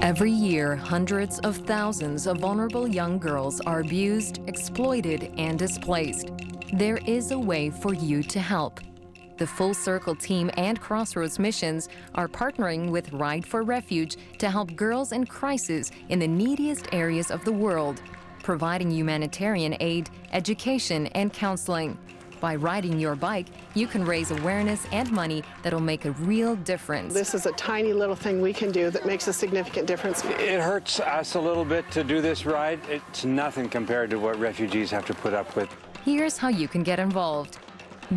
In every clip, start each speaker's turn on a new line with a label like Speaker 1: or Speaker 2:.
Speaker 1: Every year, hundreds of thousands of vulnerable young girls are abused, exploited, and displaced. There is a way for you to help. The Full Circle team and Crossroads Missions are partnering with Ride for Refuge to help girls in crisis in the neediest areas of the world, providing humanitarian aid, education, and counseling. By riding your bike, you can raise awareness and money that'll make a real difference.
Speaker 2: This is a tiny little thing we can do that makes a significant difference.
Speaker 3: It hurts us a little bit to do this ride. It's nothing compared to what refugees have to put up with.
Speaker 1: Here's how you can get involved.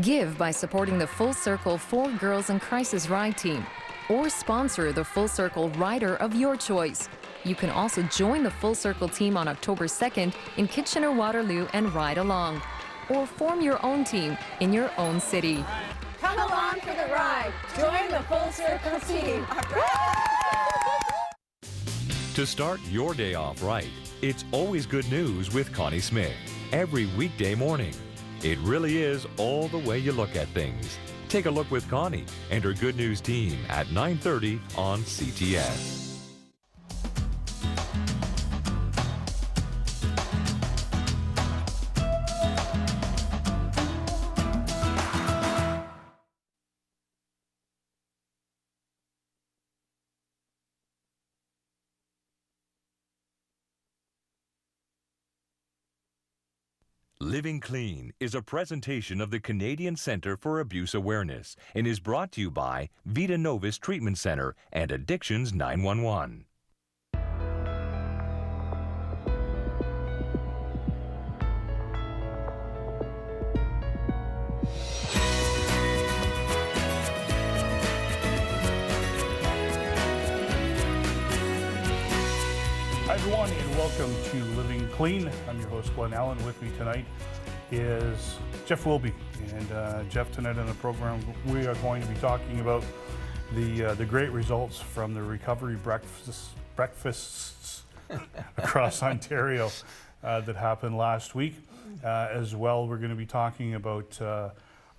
Speaker 1: Give by supporting the Full Circle 4 Girls in Crisis Ride Team, or sponsor the Full Circle rider of your choice. You can also join the Full Circle team on October 2nd in Kitchener-Waterloo and ride along. Or form your own team in your own city.
Speaker 4: Come along for the ride. Join the Full Circle team.
Speaker 5: To start your day off right, it's always good news with Connie Smith. Every weekday morning. It really is all the way you look at things. Take a look with Connie and her Good News team at 9:30 on CTS. Living Clean is a presentation of the Canadian Centre for Abuse Awareness and is brought to you by Vita Novus Treatment Centre and Addictions 911.
Speaker 6: Hi everyone and welcome to Living Clean. I'm your host Glenn Allen. With me tonight is Jeff Wilby. And Jeff, tonight on the program we are going to be talking about the great results from the recovery breakfasts across Ontario that happened last week. As well, we're going to be talking about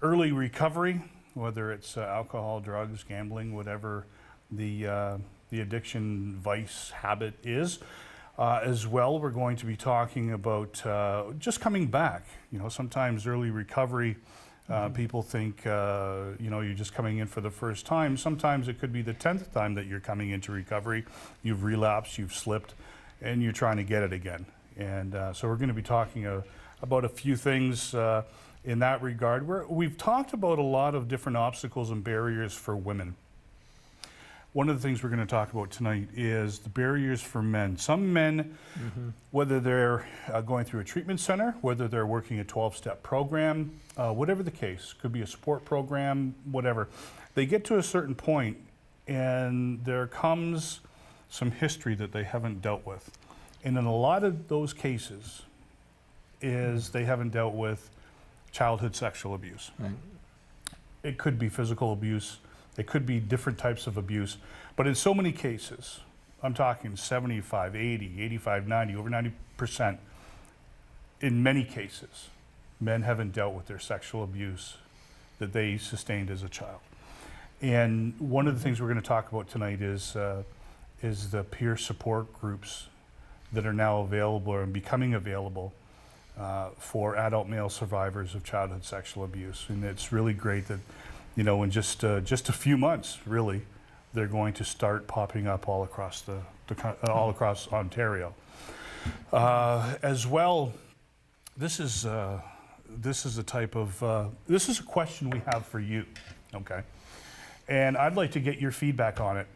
Speaker 6: early recovery, whether it's alcohol, drugs, gambling, whatever the addiction, vice, habit is. As well, we're going to be talking about just coming back. You know, sometimes early recovery, people think, you know, you're just coming in for the first time. Sometimes it could be the 10th time that you're coming into recovery. You've relapsed, you've slipped, and you're trying to get it again. And so we're going to be talking about a few things in that regard. We've talked about a lot of different obstacles and barriers for women. One of the things we're going to talk about tonight is the barriers for men. Some men, whether they're going through a treatment center, whether they're working a 12-step program, whatever the case, could be a support program, whatever, they get to a certain point and there comes some history that they haven't dealt with. And in a lot of those cases is they haven't dealt with childhood sexual abuse. Right. It could be physical abuse. It could be different types of abuse, but in so many cases, I'm talking 75, 80, 85, 90, over 90%, in many cases, men haven't dealt with their sexual abuse that they sustained as a child. And one of the things we're going to talk about tonight is the peer support groups that are now available and becoming available for adult male survivors of childhood sexual abuse. And it's really great that, you know, in just a few months, really, they're going to start popping up all across all across Ontario. As well, this is a type of this is a question we have for you, okay? And I'd like to get your feedback on it.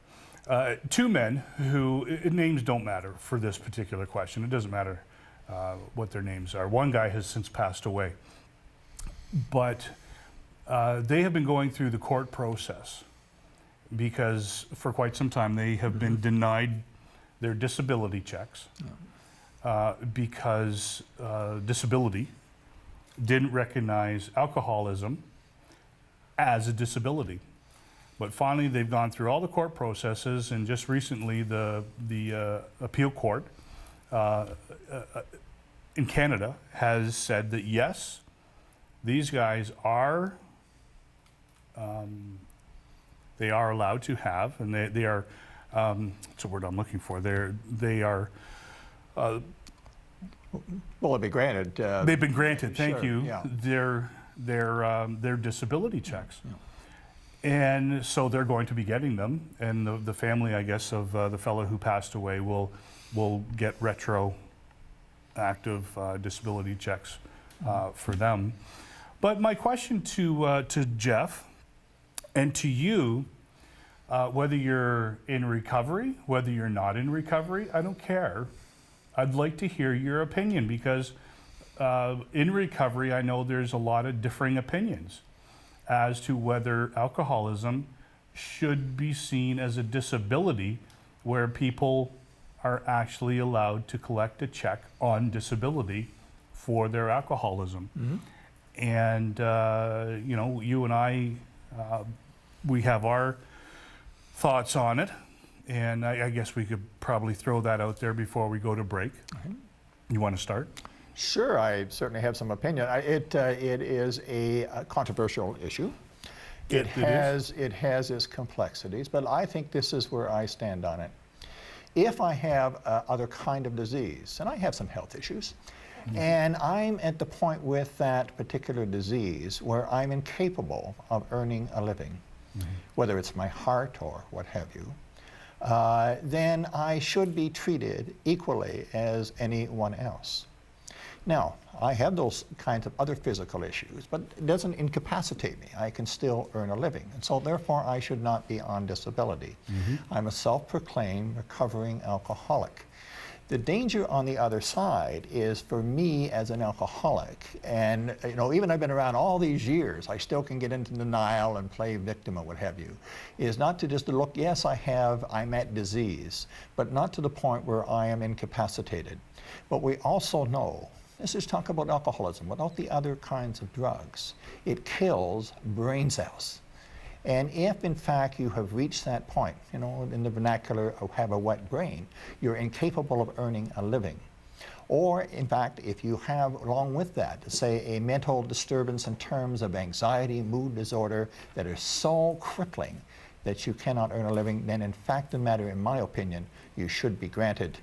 Speaker 6: Two men who names don't matter for this particular question. It doesn't matter what their names are. One guy has since passed away, but they have been going through the court process because for quite some time they have been denied their disability checks because disability didn't recognize alcoholism as a disability. But finally they've gone through all the court processes, and just recently the appeal court in Canada has said that yes, these guys are they are allowed to have, and they are What's the word I'm looking for? They are.
Speaker 7: Well, it'll be granted.
Speaker 6: They've been granted. Thank
Speaker 7: Sure,
Speaker 6: you.
Speaker 7: yeah.
Speaker 6: Their disability checks. And so they're going to be getting them, and the family, I guess, of the fellow who passed away will get retroactive disability checks for them. But my question to Jeff and to you, whether you're in recovery, whether you're not in recovery, I don't care. I'd like to hear your opinion, because in recovery, I know there's a lot of differing opinions as to whether alcoholism should be seen as a disability where people are actually allowed to collect a check on disability for their alcoholism. And, you know, you and I, we have our thoughts on it, and I guess we could probably throw that out there before we go to break. You want to start?
Speaker 7: Sure, I certainly have some opinion. It is a controversial issue. It has its complexities, but I think this is where I stand on it. If I have other kind of disease, and I have some health issues, and I'm at the point with that particular disease where I'm incapable of earning a living, whether it's my heart or what have you, then I should be treated equally as anyone else. Now, I have those kinds of other physical issues, but it doesn't incapacitate me. I can still earn a living, and so therefore I should not be on disability. I'm a self-proclaimed recovering alcoholic. The danger on the other side is for me as an alcoholic, and you know, even I've been around all these years, I still can get into denial and play victim or what have you, is not to just look, yes, I'm at disease, but not to the point where I am incapacitated. But we also know, let's just talk about alcoholism, without the other kinds of drugs, it kills brain cells. And if, in fact, you have reached that point, you know, in the vernacular of have a wet brain, you're incapable of earning a living. Or, in fact, if you have, along with that, say, a mental disturbance in terms of anxiety, mood disorder, that are so crippling that you cannot earn a living, then, in fact, the matter, in my opinion, you should be granted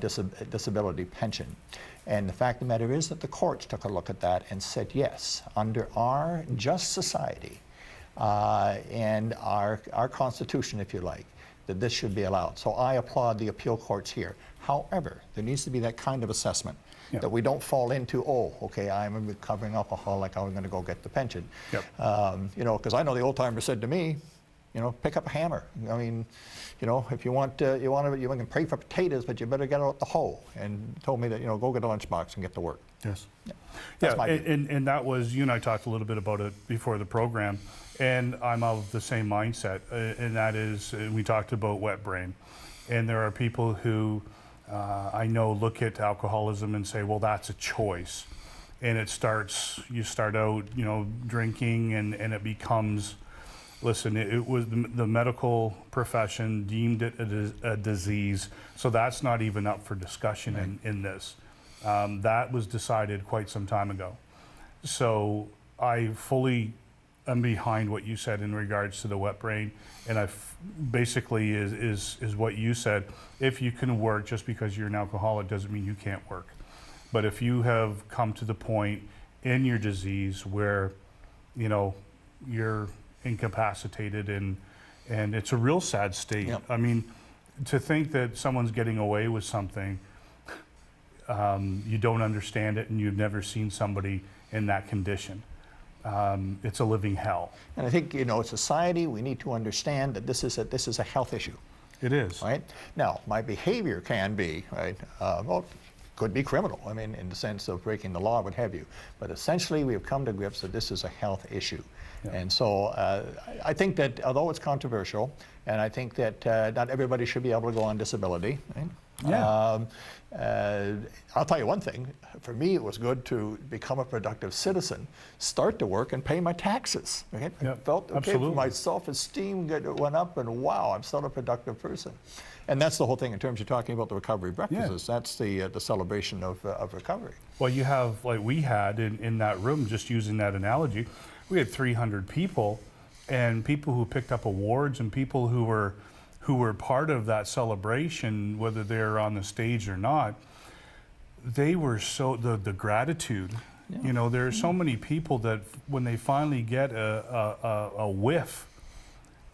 Speaker 7: disability pension. And the fact of the matter is that the courts took a look at that and said, yes, under our just society, and our Constitution, if you like, that this should be allowed. So I applaud the appeal courts here. However, there needs to be that kind of assessment, that we don't fall into, oh, okay, I'm a recovering alcoholic, I'm going to go get the pension. You know, because I know the old timer said to me, you know, pick up a hammer. I mean, you know, if you can pray for potatoes, but you better get out the hoe. And told me that, you know, go get a lunchbox and get to work.
Speaker 6: Yes.
Speaker 7: That's my view.
Speaker 6: And that was, you and I talked a little bit about it before the program, and I'm of the same mindset, and that is, we talked about wet brain. And there are people who I know look at alcoholism and say, well, that's a choice. And you start out, you know, drinking, and it becomes, listen, it was the medical profession deemed it a disease, so that's not even up for discussion in this. That was decided quite some time ago. So I fully am behind what you said in regards to the wet brain, and basically is what you said. If you can work, just because you're an alcoholic doesn't mean you can't work. But if you have come to the point in your disease where, you know, you're incapacitated and it's a real sad state. I mean, to think that someone's getting away with something, you don't understand it, and you've never seen somebody in that condition. It's a living hell.
Speaker 7: And I think, you know, society, we need to understand that this is a health issue.
Speaker 6: It is.
Speaker 7: Right? Now, my behavior can be, right, well, could be criminal, I mean, in the sense of breaking the law, what have you. But essentially, we have come to grips that this is a health issue. And so I think that, although it's controversial, and I think that not everybody should be able to go on disability, right? I'll tell you one thing, for me it was good to become a productive citizen, start to work and pay my taxes. Right? I felt okay, my self-esteem went up, and wow, I'm still a productive person. And that's the whole thing in terms of talking about the recovery breakfasts. That's the celebration of recovery.
Speaker 6: Well, you have, like we had in that room, just using that analogy, we had 300 people, and people who picked up awards, and people who who were part of that celebration, whether they're on the stage or not, they were so, the gratitude. Yeah. You know, there are so many people that when they finally get a whiff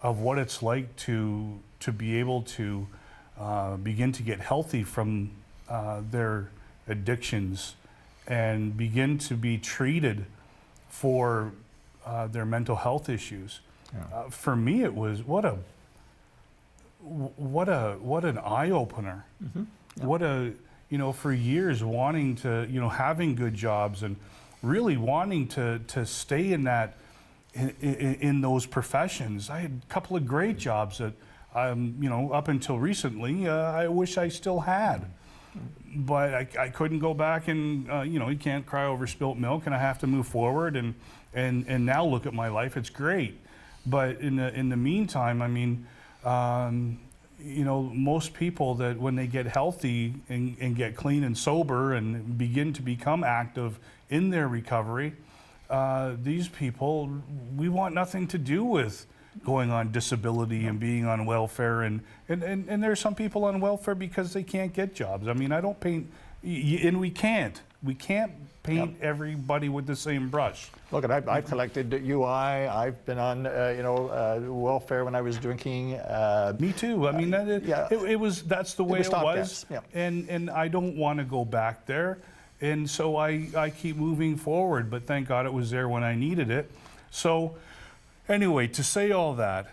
Speaker 6: of what it's like to be able to begin to get healthy from their addictions and begin to be treated for their mental health issues. Yeah. For me, it was what an eye opener. Mm-hmm. Yeah. What a, you know, for years wanting to, you know, having good jobs and really wanting to stay in that, in those professions. I had a couple of great jobs that, you know, up until recently, I wish I still had. But I couldn't go back and, you know, you can't cry over spilt milk, and I have to move forward and now look at my life. It's great. But in the meantime, I mean, you know, most people that when they get healthy and get clean and sober and begin to become active in their recovery, these people, we want nothing to do with going on disability and being on welfare, and there's some people on welfare because they can't get jobs. I mean, I don't paint, and we can't paint everybody with the same brush.
Speaker 7: Look, I've collected UI. I've been on, you know, welfare when I was drinking.
Speaker 6: Me too. I mean, that's the way it was.
Speaker 7: Yeah.
Speaker 6: And I don't want to go back there. And so I keep moving forward, but thank God it was there when I needed it. So anyway, to say all that,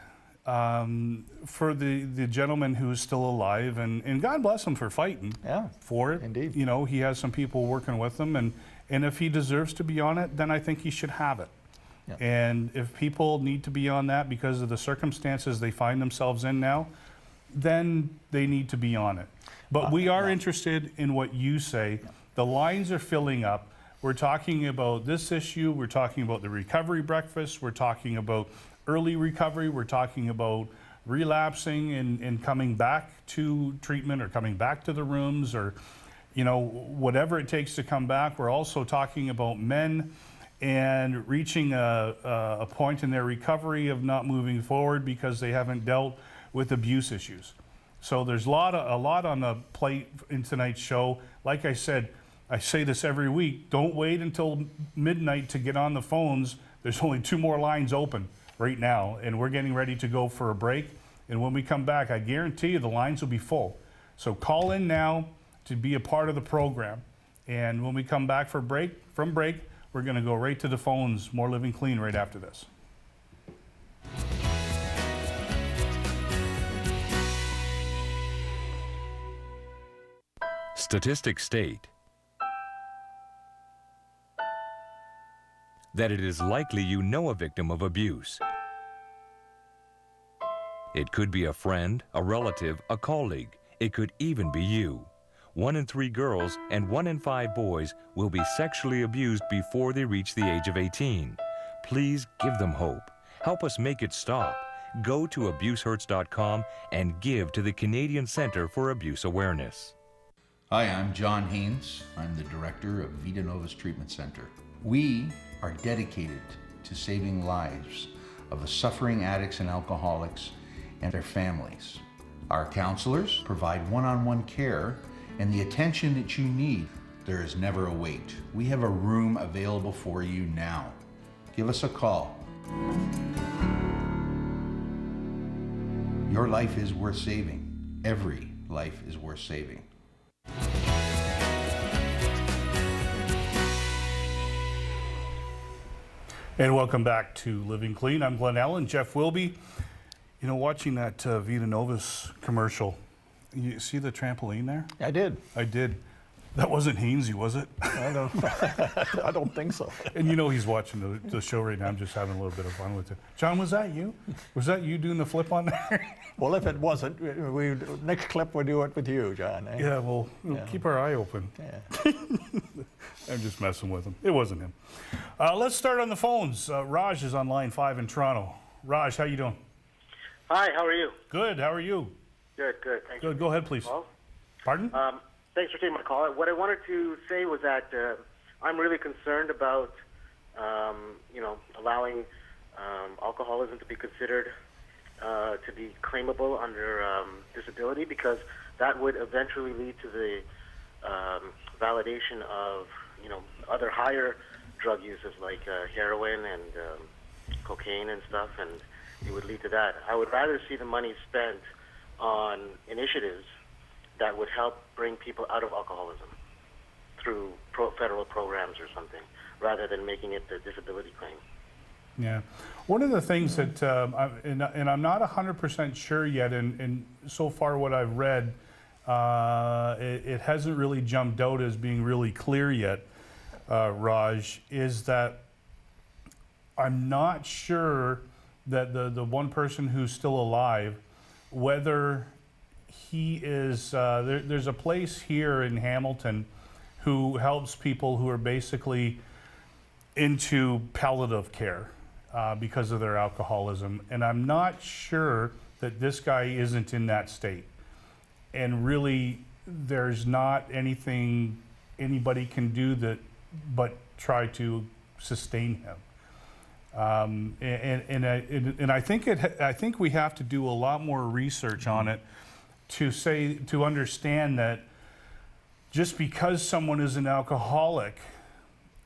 Speaker 6: for the gentleman who is still alive, and God bless him for fighting for it.
Speaker 7: Indeed.
Speaker 6: You know, he has some people working with him, and if he deserves to be on it, then I think he should have it. Yeah. And if people need to be on that because of the circumstances they find themselves in now, then they need to be on it. But we are interested in what you say. Yeah. The lines are filling up. We're talking about this issue. We're talking about the recovery breakfast. We're talking about early recovery. We're talking about relapsing and coming back to treatment or coming back to the rooms, or, you know, whatever it takes to come back. We're also talking about men and reaching a point in their recovery of not moving forward because they haven't dealt with abuse issues. So there's a lot on the plate in tonight's show. Like I said, I say this every week, don't wait until midnight to get on the phones. There's only 2 more lines open right now, and we're getting ready to go for a break. And when we come back, I guarantee you the lines will be full. So call in now to be a part of the program. And when we come back from break, we're gonna go right to the phones, More Living Clean, right after this.
Speaker 5: Statistics state that it is likely you know a victim of abuse. It could be a friend, a relative, a colleague. It could even be you. 1 in 3 girls and 1 in 5 boys will be sexually abused before they reach the age of 18. Please give them hope. Help us make it stop. Go to abusehurts.com and give to the Canadian Centre for Abuse Awareness.
Speaker 8: Hi, I'm John Haynes. I'm the director of Vida Novus Treatment Center. We are dedicated to saving lives of the suffering addicts and alcoholics and their families. Our counselors provide one-on-one care and the attention that you need. There is never a wait. We have a room available for you now. Give us a call. Your life is worth saving. Every life is worth saving.
Speaker 6: And welcome back to Living Clean. I'm Glenn Allen, Jeff Wilby. You know, watching that Vida Novus commercial, you see the trampoline there?
Speaker 7: I did.
Speaker 6: I did. That wasn't Hainsey, was it?
Speaker 7: I don't think so.
Speaker 6: And you know he's watching the show right now. I'm just having a little bit of fun with it. John, was that you? Was that you doing the flip on there?
Speaker 7: Well, if it wasn't, next clip we'll do it with you, John. Eh?
Speaker 6: Yeah, well, we'll keep our eye open.
Speaker 7: Yeah.
Speaker 6: I'm just messing with him. It wasn't him. Let's start on the phones. Raj is on line 5 in Toronto. Raj, how you doing?
Speaker 9: Hi, how are you?
Speaker 6: Good, how are you?
Speaker 9: Good, thanks.
Speaker 6: Good, go ahead, please. Pardon?
Speaker 9: Thanks for taking my call. What I wanted to say was that I'm really concerned about, allowing alcoholism to be considered to be claimable under disability, because that would eventually lead to the validation of other higher drug uses like heroin and cocaine and stuff, and it would lead to that. I would rather see the money spent on initiatives that would help bring people out of alcoholism through federal programs or something, rather than making it the disability claim.
Speaker 6: Yeah. One of the things that, and I'm not 100% sure yet, and so far what I've read, it hasn't really jumped out as being really clear yet, Raj, is that I'm not sure that the one person who's still alive, whether he is, there's a place here in Hamilton who helps people who are basically into palliative care because of their alcoholism. And I'm not sure that this guy isn't in that state. And really, there's not anything anybody can do but try to sustain him. And I think we have to do a lot more research on it to understand that just because someone is an alcoholic,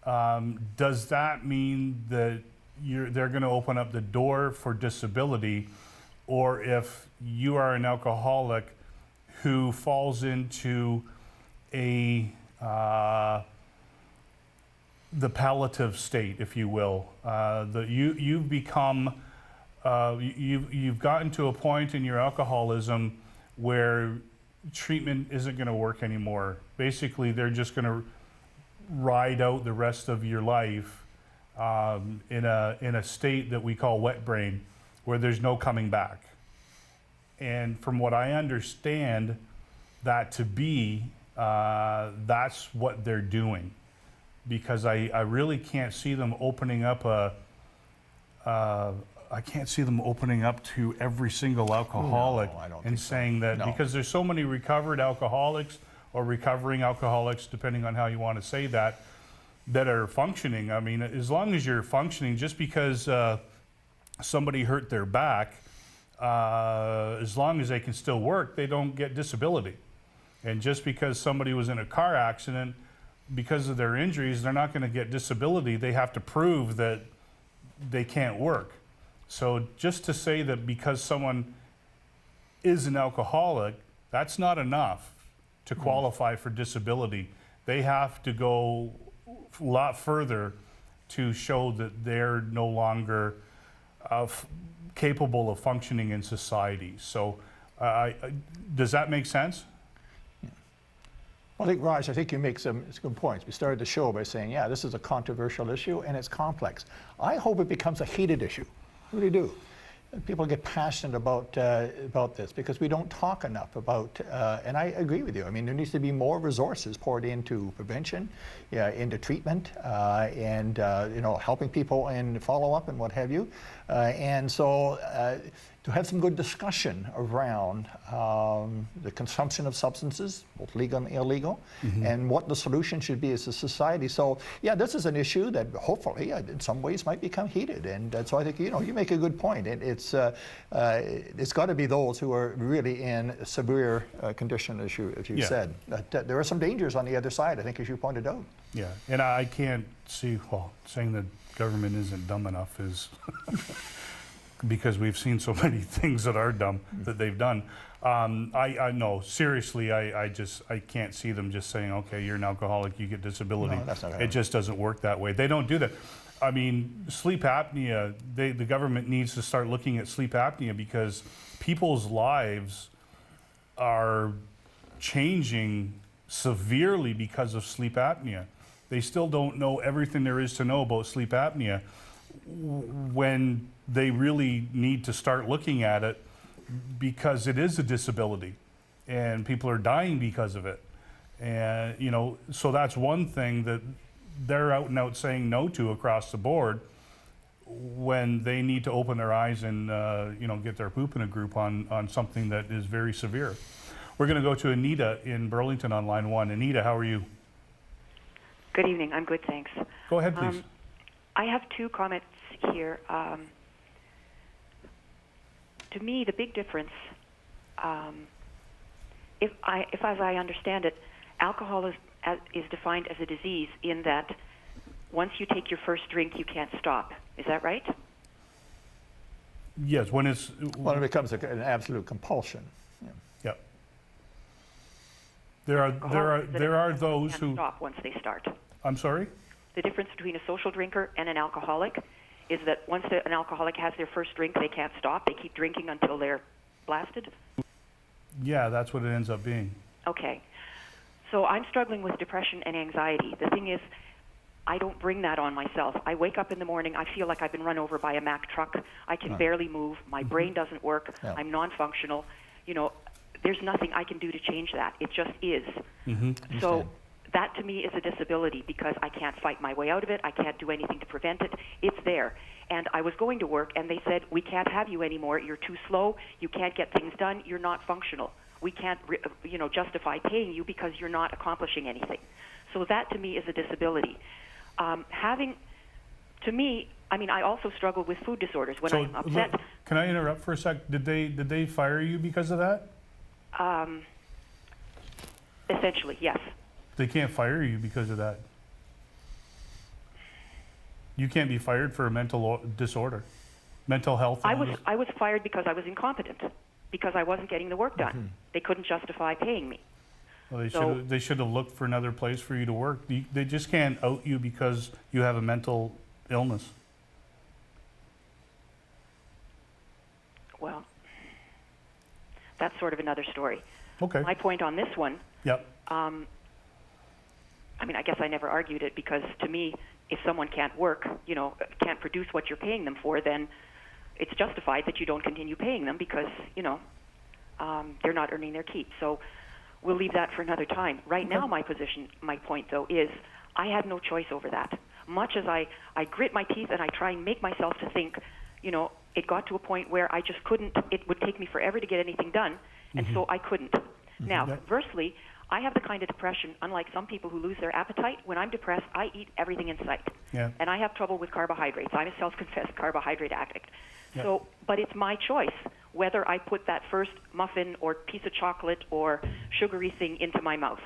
Speaker 6: does that mean that they're going to open up the door for disability? Or if you are an alcoholic who falls into the palliative state, if you will, you've become, you've gotten to a point in your alcoholism where treatment isn't going to work anymore. Basically, they're just going to ride out the rest of your life in a state that we call wet brain, where there's no coming back. And from what I understand that to be, that's what they're doing. Because I really can't see them opening up I can't see them opening up to every single alcoholic and saying that, because there's so many recovered alcoholics or recovering alcoholics, depending on how you want to say that are functioning. I mean, as long as you're functioning, just because somebody hurt their back, as long as they can still work, they don't get disability. And just because somebody was in a car accident, because of their injuries, they're not going to get disability. They have to prove that they can't work. So just to say that because someone is an alcoholic, that's not enough to qualify for disability. They have to go a lot further to show that they're no longer capable of functioning in society. So does that make sense?
Speaker 7: Well, Raj, I think you make some good points. We started the show by saying, yeah, this is a controversial issue and it's complex. I hope it becomes a heated issue. I really do. People get passionate about this because we don't talk enough about, and I agree with you. I mean, there needs to be more resources poured into prevention, into treatment, and helping people and follow-up and what have you. And so to have some good discussion around the consumption of substances, both legal and illegal, and what the solution should be as a society. So, yeah, this is an issue that hopefully, in some ways, might become heated. And so I think, you make a good point. It's got to be those who are really in severe condition, as you said. But there are some dangers on the other side, I think, as you pointed out.
Speaker 6: Yeah, and I can't see, saying the government isn't dumb enough is... because we've seen so many things that are dumb that they've done. I know, seriously, I can't see them just saying, okay, you're an alcoholic, you get disability. No, that's not it just doesn't work that way. They don't do that. I mean, sleep apnea, the government needs to start looking at sleep apnea because people's lives are changing severely because of sleep apnea. They still don't know everything there is to know about sleep apnea when they really need to start looking at it because it is a disability and people are dying because of it. And, so that's one thing that they're out and out saying no to across the board when they need to open their eyes and, get their poop in a group on something that is very severe. We're going to go to Anita in Burlington on line 1. Anita, how are you?
Speaker 10: Good evening. I'm good, thanks.
Speaker 6: Go ahead, please.
Speaker 10: I have two comments here. to me, the big difference, if as I understand it, alcohol is defined as a disease in that once you take your first drink, you can't stop. Is that right?
Speaker 6: Yes, when it
Speaker 7: becomes an absolute compulsion. Yeah.
Speaker 6: Yep. There are those who
Speaker 10: stop once they start.
Speaker 6: I'm sorry?
Speaker 10: The difference between a social drinker and an alcoholic is that once an alcoholic has their first drink, they can't stop. They keep drinking until they're blasted.
Speaker 6: Yeah, that's what it ends up being.
Speaker 10: Okay. So I'm struggling with depression and anxiety. The thing is, I don't bring that on myself. I wake up in the morning, I feel like I've been run over by a Mack truck. I can barely move. My brain doesn't work. Yeah. I'm non-functional. You know, there's nothing I can do to change that. It just is. So that to me is a disability because I can't fight my way out of it. I can't do anything to prevent it. It's there. And I was going to work and they said, we can't have you anymore. You're too slow. You can't get things done. You're not functional. We can't, justify paying you because you're not accomplishing anything. So that to me is a disability. To me, I mean, I also struggle with food disorders when I'm upset.
Speaker 6: Look, can I interrupt for a sec? Did they fire you because of that?
Speaker 10: Essentially, yes.
Speaker 6: They can't fire you because of that. You can't be fired for a mental disorder, mental health.
Speaker 10: I was fired because I was incompetent, because I wasn't getting the work done. They couldn't justify paying me.
Speaker 6: Well, they should have looked for another place for you to work. They just can't out you because you have a mental illness.
Speaker 10: Well, that's sort of another story.
Speaker 6: Okay.
Speaker 10: My point on this one.
Speaker 6: Yep.
Speaker 10: I mean, I guess I never argued it because to me, if someone can't work, can't produce what you're paying them for, then it's justified that you don't continue paying them because, they're not earning their keep. So we'll leave that for another time. Right now, my point, though, is I had no choice over that. Much as I grit my teeth and I try and make myself to think, it got to a point where I just couldn't, it would take me forever to get anything done, and so I couldn't. Now, conversely, I have the kind of depression, unlike some people who lose their appetite. When I'm depressed, I eat everything in sight.
Speaker 6: Yeah.
Speaker 10: And I have trouble with carbohydrates. I'm a self-confessed carbohydrate addict.
Speaker 6: Yeah.
Speaker 10: So, but it's my choice whether I put that first muffin or piece of chocolate or sugary thing into my mouth.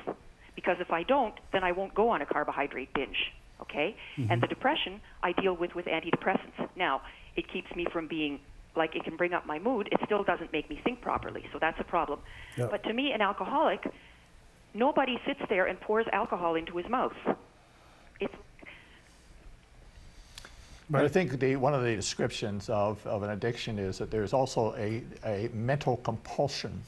Speaker 10: Because if I don't, then I won't go on a carbohydrate binge, okay? And the depression I deal with antidepressants. Now, it keeps me from being, like it can bring up my mood. It still doesn't make me think properly, so that's a problem. Yep. But to me, an alcoholic, nobody sits there and pours alcohol into his mouth. It's
Speaker 7: But I think one of the descriptions of an addiction is that there's also a mental compulsion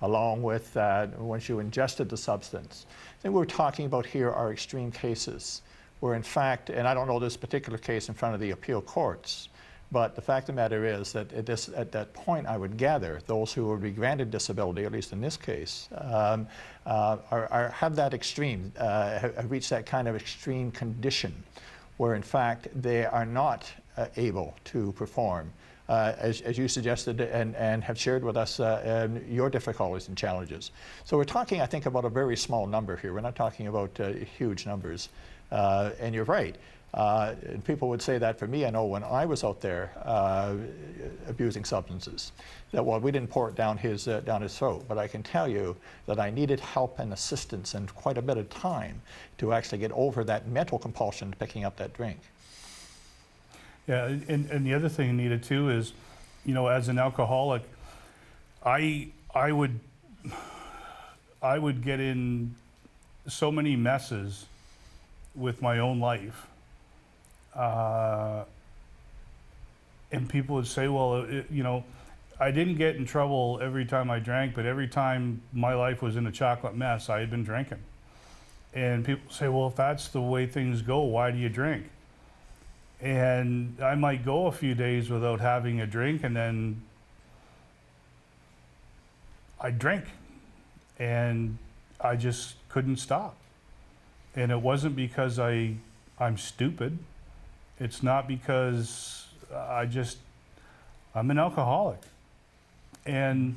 Speaker 7: along with once you ingested the substance. I think what we're talking about here are extreme cases where in fact, and I don't know this particular case in front of the appeal courts, but the fact of the matter is that at that point, I would gather those who would be granted disability, at least in this case, have that extreme, have reached that kind of extreme condition where in fact they are not able to perform, as you suggested and have shared with us your difficulties and challenges. So we're talking, I think, about a very small number here. We're not talking about huge numbers. And you're right. And people would say that for me. I know when I was out there abusing substances, that we didn't pour it down his throat, but I can tell you that I needed help and assistance and quite a bit of time to actually get over that mental compulsion to picking up that drink.
Speaker 6: Yeah, and the other thing, Anita, too, is, as an alcoholic, I would get in so many messes with my own life. And people would say, well, I didn't get in trouble every time I drank, but every time my life was in a chocolate mess, I had been drinking. And people say, well, if that's the way things go, why do you drink? And I might go a few days without having a drink, and then I drink. And I just couldn't stop. And it wasn't because I'm stupid. It's not because I'm an alcoholic. And,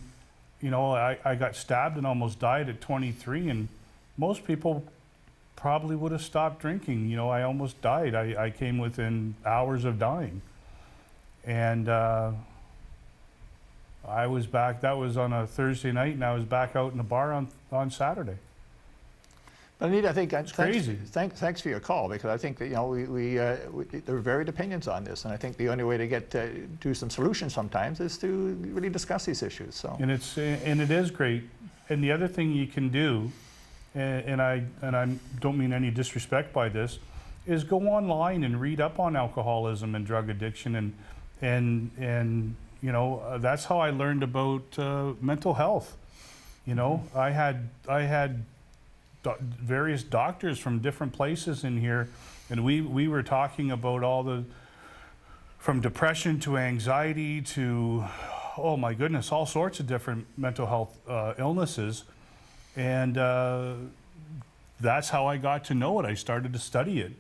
Speaker 6: I got stabbed and almost died at 23, and most people probably would have stopped drinking. I almost died. I came within hours of dying. And I was back, that was on a Thursday night, and I was back out in the bar on Saturday.
Speaker 7: But Anita, I think
Speaker 6: it's crazy.
Speaker 7: Thanks for your call, because I think that, you know, there are varied opinions on this, and I think the only way to get to some solutions sometimes is to really discuss these issues. So.
Speaker 6: And it is great. And the other thing you can do, and I don't mean any disrespect by this, is go online and read up on alcoholism and drug addiction, and you know, that's how I learned about mental health. You know, I had various doctors from different places in here, and we were talking about from depression to anxiety to, oh my goodness, all sorts of different mental health illnesses, and that's how I got to know it. I started to study it,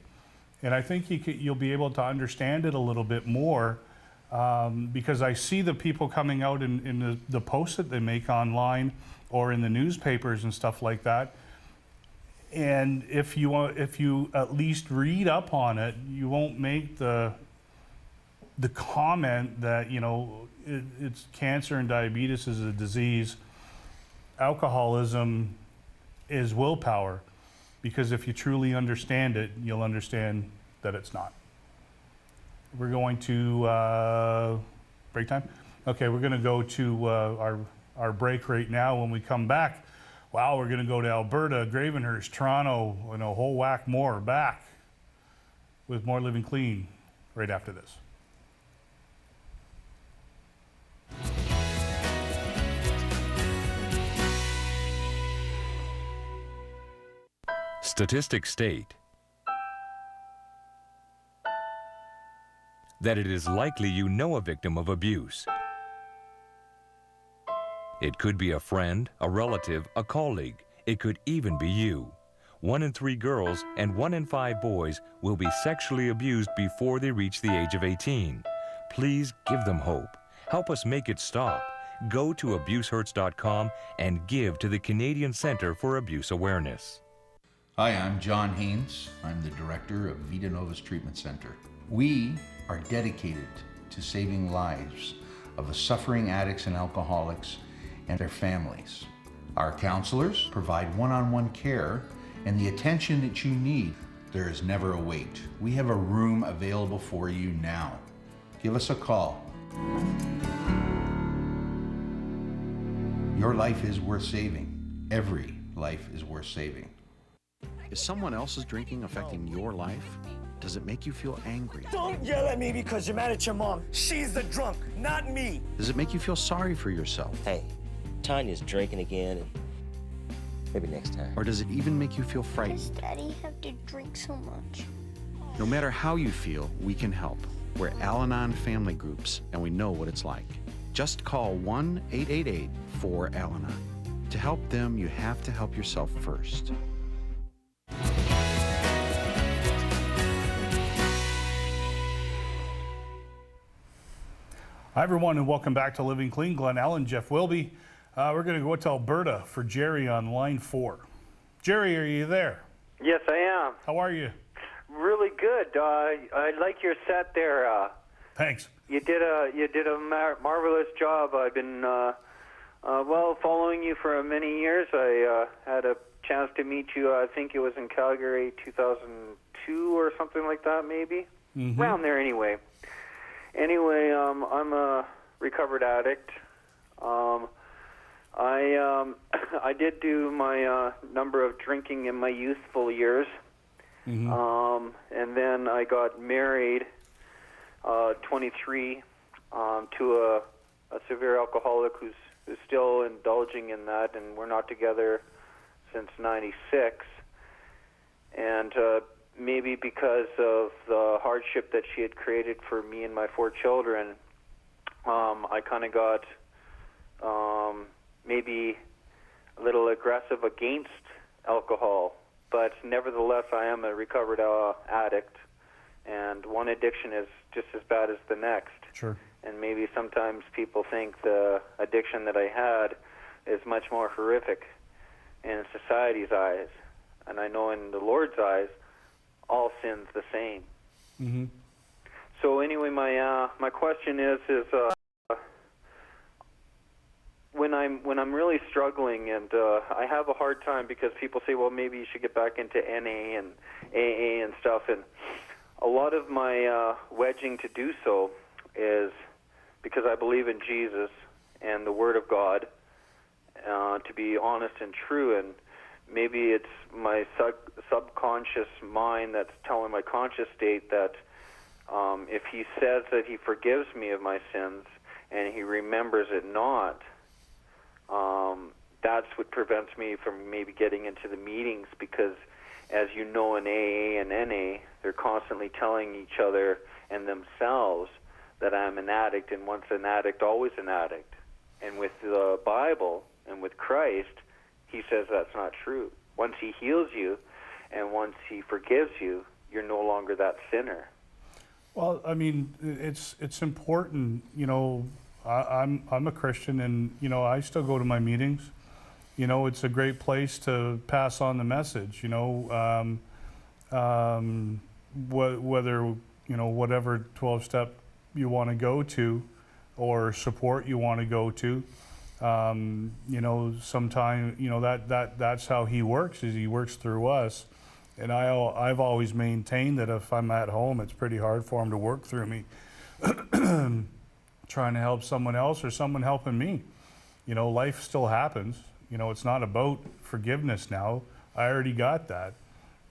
Speaker 6: and I think you'll be able to understand it a little bit more, because I see the people coming out in the posts that they make online or in the newspapers and stuff like that. And if you at least read up on it, you won't make the comment that, you know, it's cancer and diabetes is a disease. Alcoholism is willpower, because if you truly understand it, you'll understand that it's not. We're going to break time. Okay, we're going to go to our break right now. When we come back, wow, we're going to go to Alberta, Gravenhurst, Toronto, and a whole whack more. Back with more Living Clean right after this.
Speaker 5: Statistics state that it is likely you know a victim of abuse. It could be a friend, a relative, a colleague. It could even be you. 1 in 3 girls and 1 in 5 boys will be sexually abused before they reach the age of 18. Please give them hope. Help us make it stop. Go to abusehurts.com and give to the Canadian Centre for Abuse Awareness.
Speaker 8: Hi, I'm John Haynes. I'm the director of Vida Novus Treatment Center. We are dedicated to saving lives of the suffering addicts and alcoholics and their families. Our counselors provide one-on-one care and the attention that you need. There is never a wait. We have a room available for you now. Give us a call. Your life is worth saving. Every life is worth saving.
Speaker 11: Is someone else's drinking affecting your life? Does it make you feel angry?
Speaker 12: Don't yell at me because you're mad at your mom. She's the drunk, not me.
Speaker 11: Does it make you feel sorry for yourself?
Speaker 13: Hey, Tanya's drinking again, and maybe next time.
Speaker 11: Or does it even make you feel frightened?
Speaker 14: Does Daddy have to drink so much?
Speaker 11: No matter how you feel, we can help. We're Al-Anon family groups, and we know what it's like. Just call 1-888-4-AL-ANON. To help them, you have to help yourself first.
Speaker 6: Hi everyone, and welcome back to Living Clean. Glenn Allen, Jeff Wilby. We're going to go to Alberta for Jerry on line 4. Jerry, are you there?
Speaker 15: Yes, I am.
Speaker 6: How are you?
Speaker 15: Really good. I like your set there.
Speaker 6: Thanks.
Speaker 15: You did a marvelous job. I've been following you for many years. I had a chance to meet you. I think it was in Calgary, 2002 or something like that, maybe around there. Anyway, I'm a recovered addict. I did do my number of drinking in my youthful years, and then I got married, 23, to a severe alcoholic who's still indulging in that, and we're not together since '96. And maybe because of the hardship that she had created for me and my 4 children, I kind of got maybe a little aggressive against alcohol. But nevertheless, I am a recovered addict, and one addiction is just as bad as the next.
Speaker 6: Sure.
Speaker 15: And maybe sometimes people think the addiction that I had is much more horrific in society's eyes. And I know in the Lord's eyes, all sin's the same. So anyway, my question is when I'm really struggling, and I have a hard time because people say, well, maybe you should get back into NA and AA and stuff, and a lot of my wedging to do so is because I believe in Jesus and the Word of God, to be honest and true, and maybe it's my subconscious mind that's telling my conscious state that if he says that he forgives me of my sins and he remembers it not, that's what prevents me from maybe getting into the meetings, because as you know, in AA and NA, they're constantly telling each other and themselves that I'm an addict, and once an addict, always an addict. And with the Bible and with Christ, he says that's not true. Once he heals you and once he forgives you, you're no longer that sinner.
Speaker 6: Well, I mean, it's important, you know. I'm a Christian, and you know, I still go to my meetings. You know, it's a great place to pass on the message. You know, whether you know whatever 12-step you want to go to, or support you want to go to. You know, sometimes you know that's how he works. Is he works through us. And I've always maintained that if I'm at home, it's pretty hard for him to work through me. Trying to help someone else or someone helping me. You know, life still happens. You know, it's not about forgiveness now. I already got that.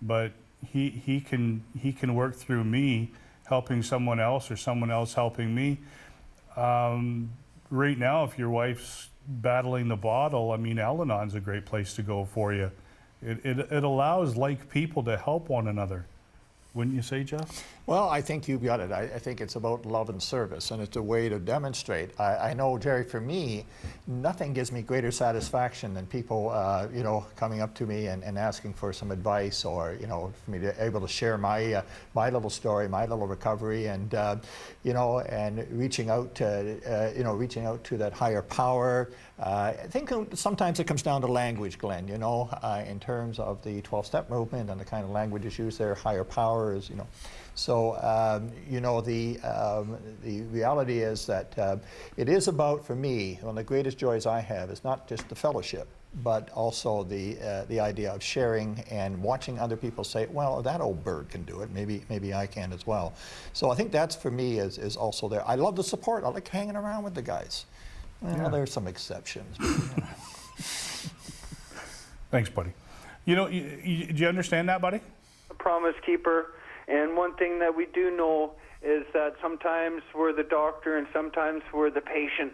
Speaker 6: But he can work through me helping someone else or someone else helping me. Right now, if your wife's battling the bottle, I mean, Al-Anon's a great place to go for you. It allows like people to help one another. Wouldn't you say, Jeff?
Speaker 7: Well, I think you've got it. I think it's about love and service, and it's a way to demonstrate. I know, Jerry, for me, nothing gives me greater satisfaction than people, you know, coming up to me and asking for some advice, or, you know, for me to be able to share my little story, my little recovery, and, you know, and reaching out to, you know, reaching out to that higher power. I think sometimes it comes down to language, Glenn, you know, in terms of the 12-step movement and the kind of language is used there, higher power is, you know. So, you know, the reality is that it is about, for me, one of the greatest joys I have is not just the fellowship, but also the idea of sharing and watching other people say, well, that old bird can do it, maybe I can as well. So I think that's, for me, is also there. I love the support. I like hanging around with the guys. Well, yeah. There's some exceptions. But, you know.
Speaker 6: Thanks, buddy. You know, do you understand that, buddy?
Speaker 15: A promise keeper. And one thing that we do know is that sometimes we're the doctor and sometimes we're the patient.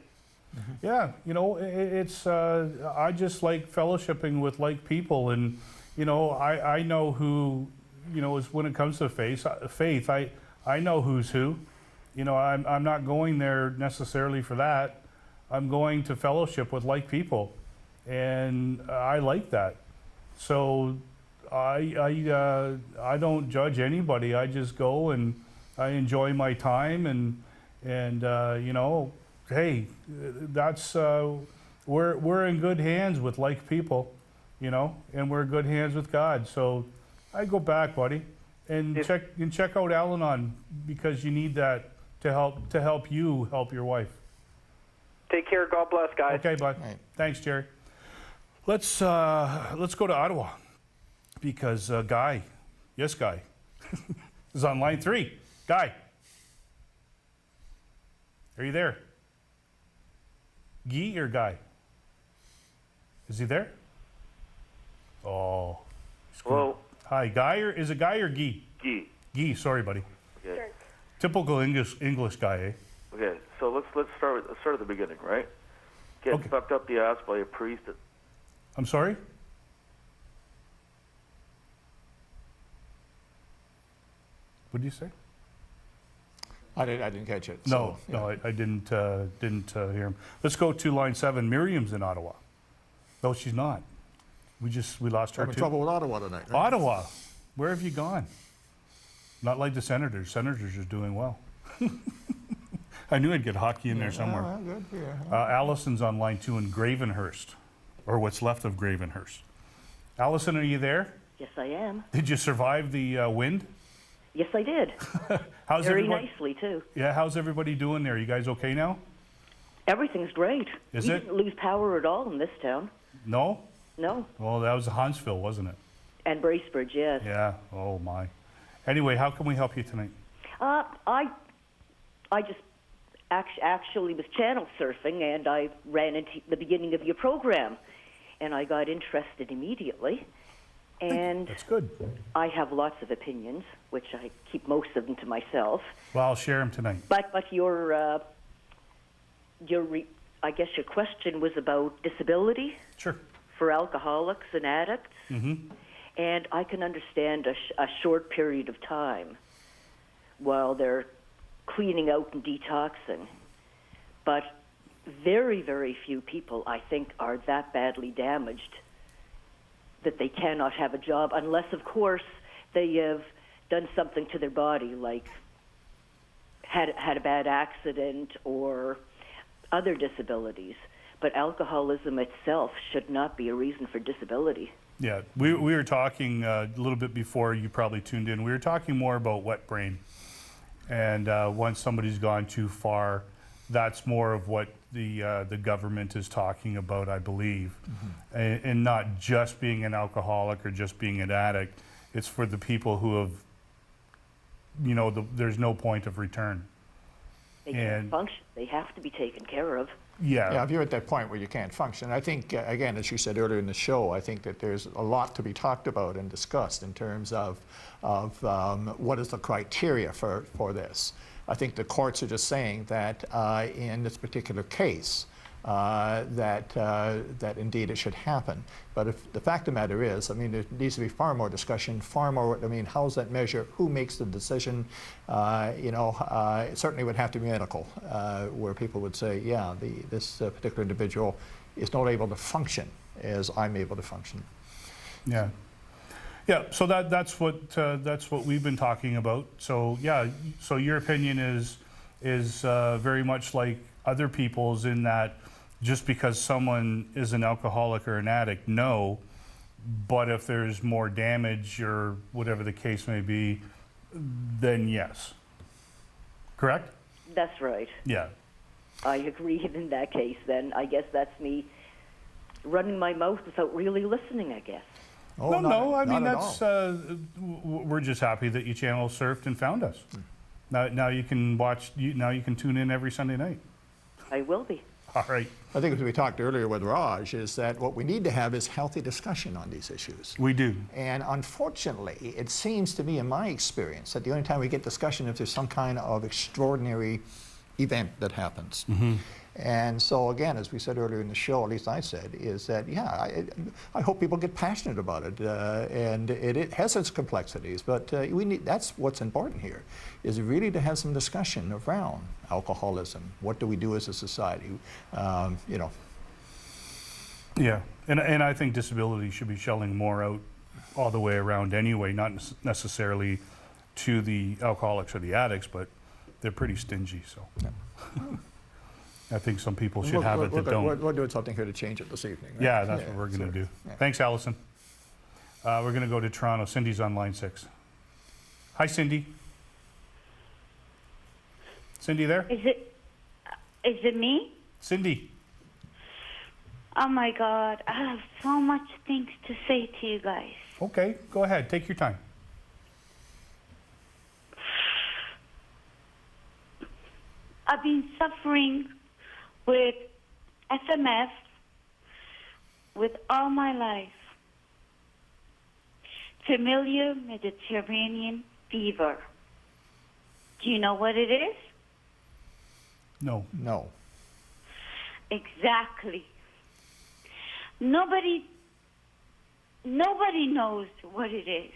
Speaker 6: Mm-hmm. Yeah, you know, it's, I just like fellowshipping with like people, and, you know, I know who, you know, is when it comes to faith, I know who's who. You know, I'm not going there necessarily for that. I'm going to fellowship with like people, and I like that. So I don't judge anybody. I just go and I enjoy my time, and you know, hey, that's we're in good hands with like people, you know, and we're in good hands with God. So I go back, buddy, and check out Al-Anon, because you need that to help you help your wife.
Speaker 15: Take care. God bless, guys.
Speaker 6: Okay, bud. Right. Thanks, Jerry. Let's go to Ottawa, because Guy, yes, Guy, is on line 3. Guy, are you there? Guy or Guy? Is he there? Oh.
Speaker 16: Hello.
Speaker 6: Hi, Guy, or is it Guy or Guy?
Speaker 16: Guy.
Speaker 6: Guy, sorry, buddy.
Speaker 16: Okay. Sure.
Speaker 6: Typical English guy, eh?
Speaker 16: Okay, so let's start at the beginning, right? Get fucked up the ass by a priest.
Speaker 6: I'm sorry? What did you say?
Speaker 7: I didn't catch it.
Speaker 6: No,
Speaker 7: so,
Speaker 6: no, I didn't hear him. Let's go to line 7. Miriam's in Ottawa. No, she's not. We lost her too.
Speaker 7: I'm in trouble with Ottawa tonight. Right?
Speaker 6: Ottawa, where have you gone? Not like the Senators. Senators are doing well. I knew I'd get hockey in there somewhere.
Speaker 7: Good, yeah.
Speaker 6: Allison's on line 2 in Gravenhurst, or what's left of Gravenhurst. Allison, are you there?
Speaker 17: Yes, I am.
Speaker 6: Did you survive the wind?
Speaker 17: Yes, I did.
Speaker 6: How's
Speaker 17: Very
Speaker 6: everybody?
Speaker 17: Nicely, too.
Speaker 6: Yeah, how's everybody doing there? You guys okay now?
Speaker 17: Everything's great.
Speaker 6: Is
Speaker 17: we
Speaker 6: it?
Speaker 17: didn't lose power at all in this town.
Speaker 6: No?
Speaker 17: No.
Speaker 6: Well, that was Huntsville, wasn't it?
Speaker 17: And Bracebridge, yes.
Speaker 6: Yeah. Oh, my. Anyway, how can we help you tonight?
Speaker 17: I just actually was channel surfing, and I ran into the beginning of your program, and I got interested immediately. And
Speaker 6: that's good.
Speaker 17: I have lots of opinions, which I keep most of them to myself.
Speaker 6: Well, I'll share them tonight.
Speaker 17: But I guess your question was about disability.
Speaker 6: Sure.
Speaker 17: For alcoholics and addicts.
Speaker 6: Mm-hmm.
Speaker 17: And I can understand a short period of time while they're cleaning out and detoxing. But very, very few people, I think, are that badly damaged that they cannot have a job, unless, of course, they have done something to their body, like had a bad accident or other disabilities. But alcoholism itself should not be a reason for disability.
Speaker 6: Yeah, we were talking a little bit before you probably tuned in. We were talking more about wet brain. And once somebody's gone too far, that's more of what the government is talking about, I believe. Mm-hmm. And not just being an alcoholic or just being an addict. It's for the people who have, there's no point of return.
Speaker 17: They can't function. They have to be taken care of.
Speaker 6: Yeah.
Speaker 7: If you're at that point where you can't function, I think, again, as you said earlier in the show, I think that there's a lot to be talked about and discussed in terms of what is the criteria for this. I think the courts are just saying that in this particular case, that indeed it should happen. But if the fact of the matter is, I mean, there needs to be far more discussion, how's that measure, who makes the decision? It certainly would have to be medical, where people would say, yeah, this particular individual is not able to function as I'm able to function.
Speaker 6: Yeah. Yeah, so that's what we've been talking about. So yeah, so your opinion is very much like other people's in that just because someone is an alcoholic or an addict, no. But if there's more damage or whatever the case may be, then yes. Correct?
Speaker 17: That's right.
Speaker 6: Yeah.
Speaker 17: I agree in that case then. I guess that's me running my mouth without really listening, I guess.
Speaker 7: Oh,
Speaker 6: I mean, that's, we're just happy that you channel surfed and found us. Now you can watch, now you can tune in every Sunday night.
Speaker 17: I will be.
Speaker 6: All right.
Speaker 7: I think as we talked earlier with Raj, is that what we need to have is healthy discussion on these issues.
Speaker 6: We do.
Speaker 7: And unfortunately, it seems to me in my experience that the only time we get discussion is if there's some kind of extraordinary event that happens. Mm-hmm. And so again, as we said earlier in the show, at least I said, is that, yeah, I hope people get passionate about it. And it has its complexities, but that's what's important here, is really to have some discussion around alcoholism. What do we do as a society?
Speaker 6: Yeah, and I think disability should be shelling more out all the way around anyway, not necessarily to the alcoholics or the addicts, but they're pretty stingy, so. Yeah. I think some people should have it that don't.
Speaker 7: We're doing something here to change it this evening. Right?
Speaker 6: Yeah, that's what we're going to do. Yeah. Thanks, Allison. We're going to go to Toronto. Cindy's on line 6. Hi, Cindy. Cindy there?
Speaker 18: Is it me?
Speaker 6: Cindy.
Speaker 18: Oh my God, I have so much things to say to you guys.
Speaker 6: Okay, go ahead. Take your time.
Speaker 18: I've been suffering with FMF with all my life. Familiar Mediterranean fever. Do you know what it is?
Speaker 6: No.
Speaker 7: No.
Speaker 18: Exactly. Nobody knows what it is.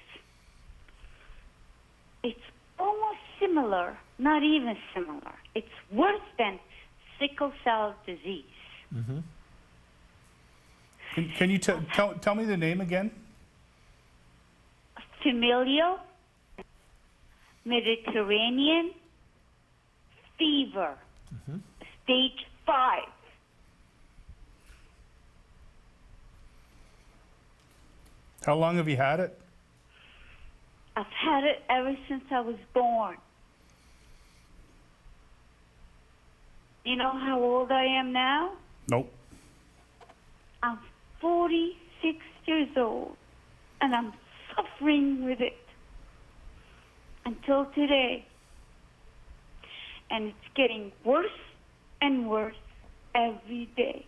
Speaker 18: It's almost similar, not even similar. It's worse than sickle cell disease.
Speaker 6: Mm-hmm. Can you tell me the name again?
Speaker 18: Familial Mediterranean fever, stage 5.
Speaker 6: How long have you had it?
Speaker 18: I've had it ever since I was born. you know how old I am now?
Speaker 6: Nope.
Speaker 18: I'm 46 years old, and I'm suffering with it until today. And it's getting worse and worse every day.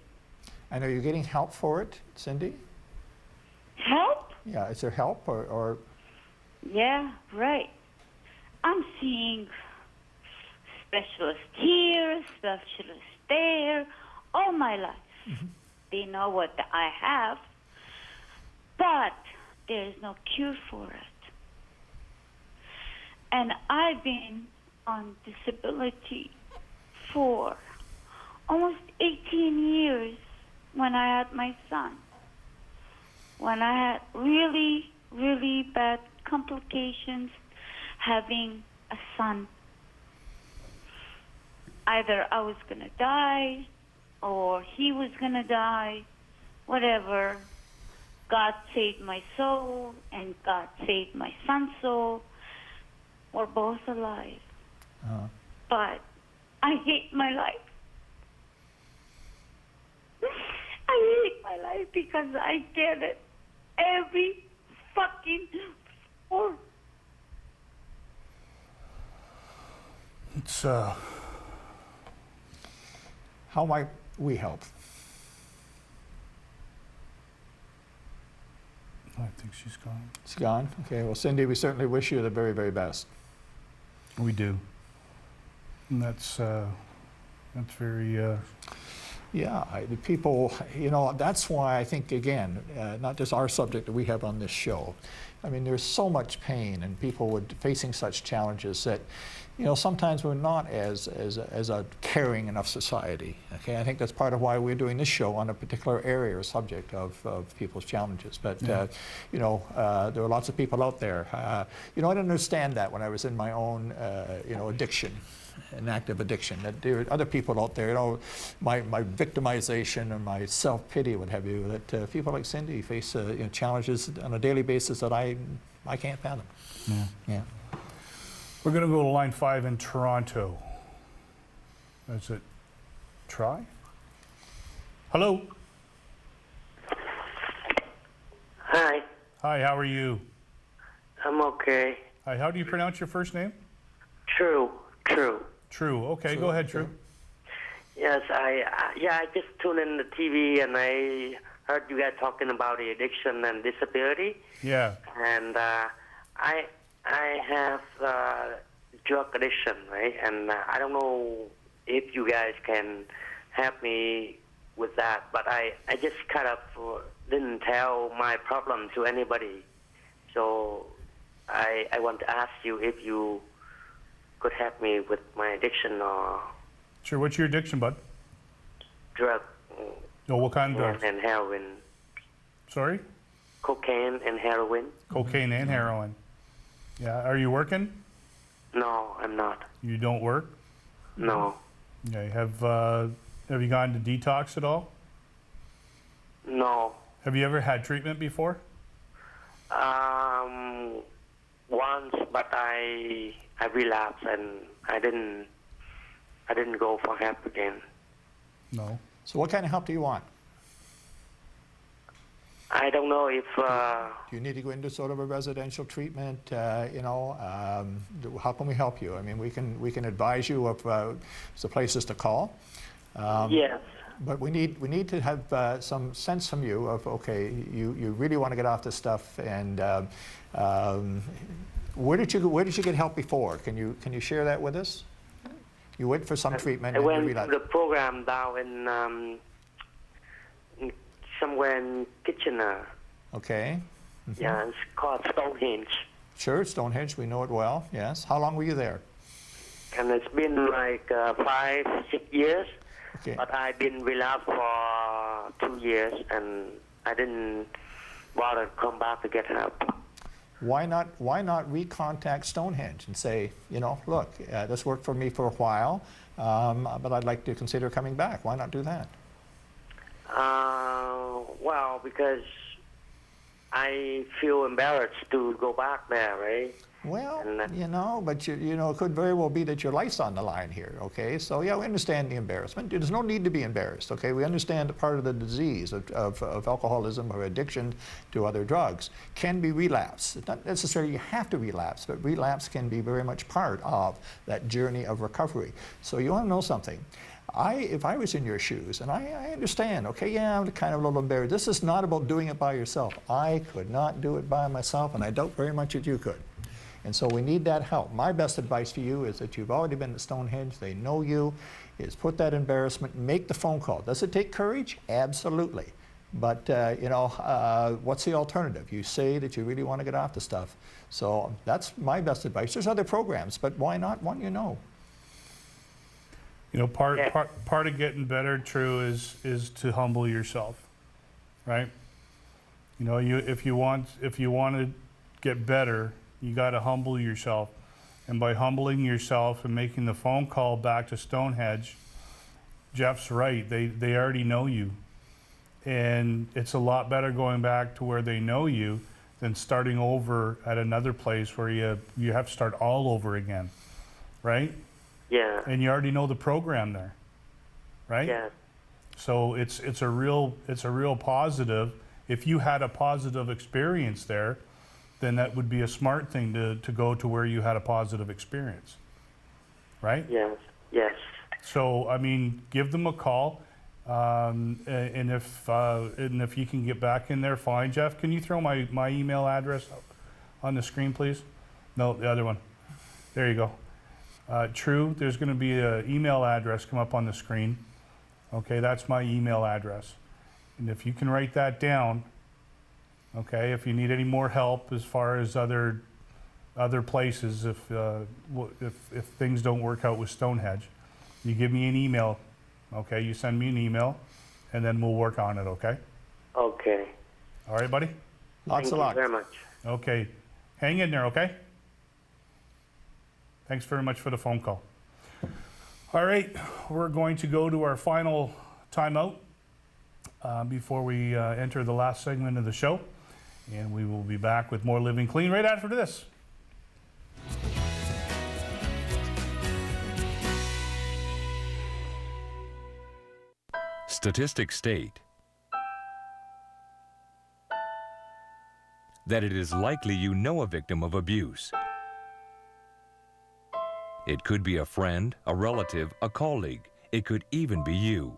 Speaker 7: And are you getting help for it, Cindy?
Speaker 18: Help?
Speaker 7: Yeah, is there help or?
Speaker 18: Yeah, right. I'm seeing specialist here, specialist there, all my life.
Speaker 7: Mm-hmm.
Speaker 18: They know what I have, but there is no cure for it. And I've been on disability for almost 18 years when I had my son. When I had really, really bad complications having a son. Either I was going to die or he was going to die, whatever. God saved my soul and God saved my son's soul. We're both alive. But I hate my life. I hate my life because I get it every fucking sport.
Speaker 6: It's
Speaker 7: How might we help?
Speaker 6: I think she's gone.
Speaker 7: She's gone? Okay, well, Cindy, we certainly wish you the very, very best.
Speaker 6: We do. And that's very...
Speaker 7: Yeah, the people, you know, that's why I think, again, not just our subject that we have on this show. I mean, there's so much pain and people facing such challenges that, you know, sometimes we're not as a caring enough society. Okay, I think that's part of why we're doing this show on a particular area or subject of people's challenges. But, you know, there are lots of people out there. You know, I didn't understand that when I was in my own, you know, addiction. An active addiction, that there are other people out there, you know, my victimization and my self-pity, what have you, that people like Cindy face you know, challenges on a daily basis that I can't fathom. Yeah.
Speaker 6: We're going to go to line 5 in Toronto. Is it Try? Hello.
Speaker 19: Hi.
Speaker 6: Hi, how are you?
Speaker 19: I'm okay.
Speaker 6: Hi, how do you pronounce your first name?
Speaker 19: True.
Speaker 6: True. Okay, go ahead, True.
Speaker 19: Yes, I just tuned in the TV and I heard you guys talking about the addiction and disability.
Speaker 6: Yeah.
Speaker 19: And I have drug addiction, right? And I don't know if you guys can help me with that, but I just kind of didn't tell my problem to anybody. So I want to ask you if you could help me with my addiction or...
Speaker 6: Sure, what's your addiction, bud?
Speaker 19: Drug.
Speaker 6: Oh, what kind of drugs?
Speaker 19: And heroin.
Speaker 6: Sorry?
Speaker 19: Cocaine and heroin.
Speaker 6: Cocaine and heroin. Yeah, are you working?
Speaker 19: No, I'm not.
Speaker 6: You don't work?
Speaker 19: No.
Speaker 6: Okay, have you gone to detox at all?
Speaker 19: No.
Speaker 6: Have you ever had treatment before?
Speaker 19: Once, but I relapsed and I didn't go for help again.
Speaker 6: No.
Speaker 7: So what kind of help do you want?
Speaker 19: I don't know if...
Speaker 7: do you need to go into sort of a residential treatment? You know, how can we help you? I mean, we can advise you of the places to call.
Speaker 19: Yes.
Speaker 7: But we need to have some sense from you of, okay, you really want to get off this stuff, and where did you get help before? Can you share that with us? You went for some treatment.
Speaker 19: I went to the program down in somewhere in Kitchener.
Speaker 7: Okay. Mm-hmm.
Speaker 19: Yeah, it's called Stonehenge.
Speaker 7: Sure, Stonehenge. We know it well. Yes. How long were you there?
Speaker 19: And it's been like 5-6 years.
Speaker 7: Okay.
Speaker 19: But I've been relapsed for 2 years, and I didn't bother to come back to get help.
Speaker 7: Why not recontact Stonehenge and say, you know, look, this worked for me for a while, but I'd like to consider coming back. Why not do that?
Speaker 19: Well, because I feel embarrassed to go back there, right?
Speaker 7: Well,
Speaker 19: And,
Speaker 7: you know, but you know, it could very well be that your life's on the line here, okay? So yeah, we understand the embarrassment. There's no need to be embarrassed, okay? We understand that part of the disease of alcoholism or addiction to other drugs can be relapse. It's not necessarily you have to relapse, but relapse can be very much part of that journey of recovery. So you want to know something? If I was in your shoes, and I understand, okay, yeah, I'm kind of a little embarrassed. This is not about doing it by yourself. I could not do it by myself, and I doubt very much that you could. And so we need that help. My best advice to you is that you've already been at Stonehenge, they know you, is put that embarrassment, make the phone call. Does it take courage? Absolutely. But, you know, what's the alternative? You say that you really want to get off the stuff. So that's my best advice. There's other programs, but why not one you know?
Speaker 6: You know, part of getting better, True, is to humble yourself, right? You know, if you want to get better, you got to humble yourself, and by humbling yourself and making the phone call back to Stonehenge, Jeff's right. They already know you, and it's a lot better going back to where they know you than starting over at another place where you have to start all over again, right?
Speaker 19: Yeah.
Speaker 6: And you already know the program there, right?
Speaker 19: Yeah.
Speaker 6: So it's a real positive. If you had a positive experience there, then that would be a smart thing to go to where you had a positive experience, right?
Speaker 19: Yes. Yes.
Speaker 6: So I mean, give them a call, and if you can get back in there, fine. Jeff, can you throw my email address on the screen, please? No, the other one. There you go. True, there's going to be an email address come up on the screen. Okay, that's my email address. And if you can write that down, okay, if you need any more help as far as other places, if things don't work out with Stonehenge, you give me an email, okay? You send me an email, and then we'll work on it, okay?
Speaker 19: Okay.
Speaker 6: All right, buddy?
Speaker 7: Lots of luck.
Speaker 19: Thank you very much.
Speaker 6: Okay. Hang in there, okay? Thanks very much for the phone call. All right, we're going to go to our final timeout before we enter the last segment of the show. And we will be back with more Living Clean right after this.
Speaker 5: Statistics state that it is likely you know a victim of abuse. It could be a friend, a relative, a colleague. It could even be you.